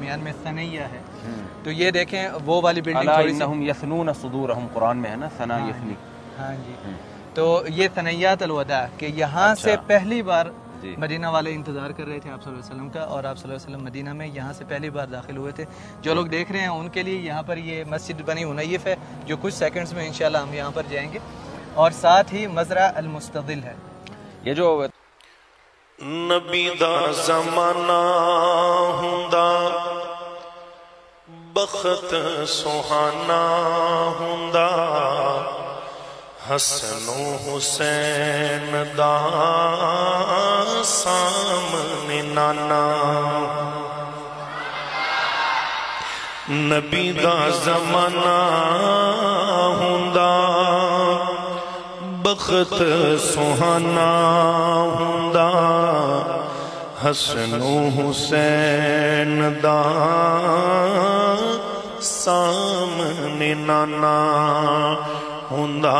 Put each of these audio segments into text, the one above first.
درمیان میں ثنیہ ہے. تو یہ دیکھیں وہ والی بلڈنگ الا انہم یثنون صدورہم، قرآن میں ہے نا ثنا یثنی. ہاں جی. تو یہ ثنیات الوداع کہ یہاں سے پہلی بار مدینہ والے انتظار کر رہے تھے آپ صلی اللہ علیہ وسلم کا، اور آپ صلی اللہ علیہ وسلم مدینہ میں یہاں سے پہلی بار داخل ہوئے تھے. جو لوگ دیکھ رہے ہیں ان کے لیے یہاں پر یہ مسجد بنی عنیف ہے جو کچھ سیکنڈز میں انشاءاللہ ہم یہاں پر جائیں گے، اور ساتھ ہی مزرعہ المستظل ہے. یہ جو نبی دا زمانہ ہوندا بخت سہانا ہوندا، حسن و حسین دا سامنے نانا. نبی دا زمانہ ہوندا بخت سہانا ہوندا، حسن و حسین دا سامنے نانا ہوندا.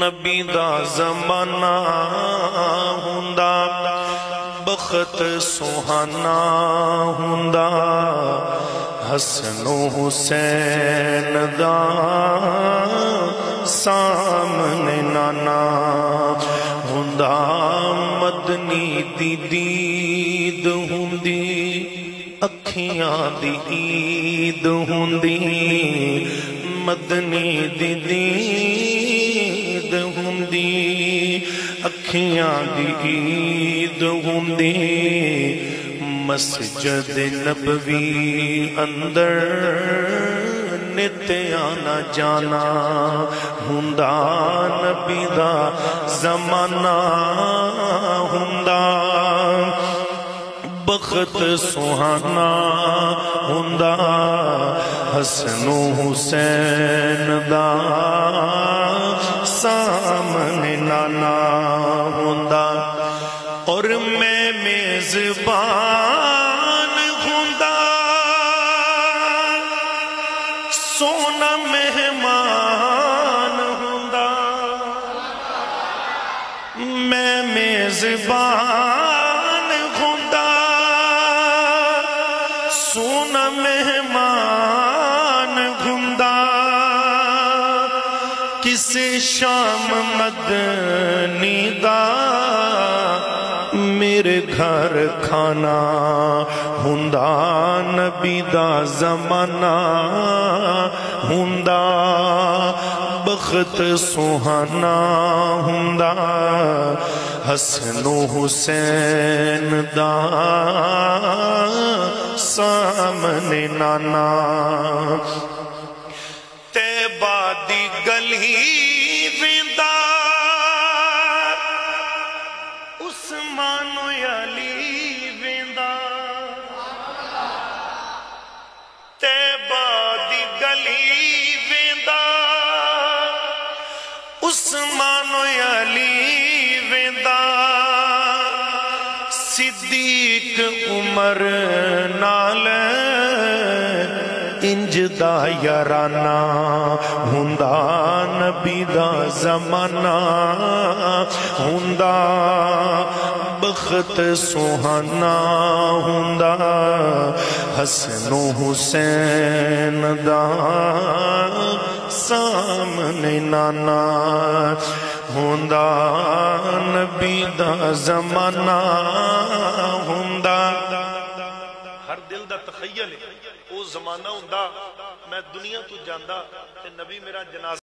نبی دا زمانہ ہوندا بخت سہانا ہوندا، حسن و حسین دا سامنے نانا ہوندا. مدنی دی دید ہوندی اکھیاں دی عید ہوندی، مدنی دی دید ہوندی اکھیاں دی عید ہوندی. مسجد نبوی اندر نت آنا جانا ہوندا. نبی دا زمانہ ہوندا بخت سہانا ہوندا، حسن و حسین دا سامنے نانا ہوندا. اور میں میزبان ہوندا سونا مہمان ہوندا. میں میزبان ہوندا سونا مہمان ہوندا. کسے شام مدنی دا میرے گھر کھانا ہوندا. نبی دا زمانہ ہوندا بخت سہانا ہوندا، حسن و حسین دا سامنے نانا. طیبہ دی گلی ویندا عثمان و علی ویندا، طیبہ دی گلی ویندا عثمان و علی ویندا. صدیق عمر نال انج دا یارانہ ہوندا. نبی دا زمانہ ہوندا بخت سہانا ہوندا، حسن و حسین دا سامنے نانا ہوندا. نبی دا زمانہ ہوندا. ہر دل دا تخیل ہے او زمانہ ہوندا میں دنیا تو جاندا تے نبی میرا جنازہ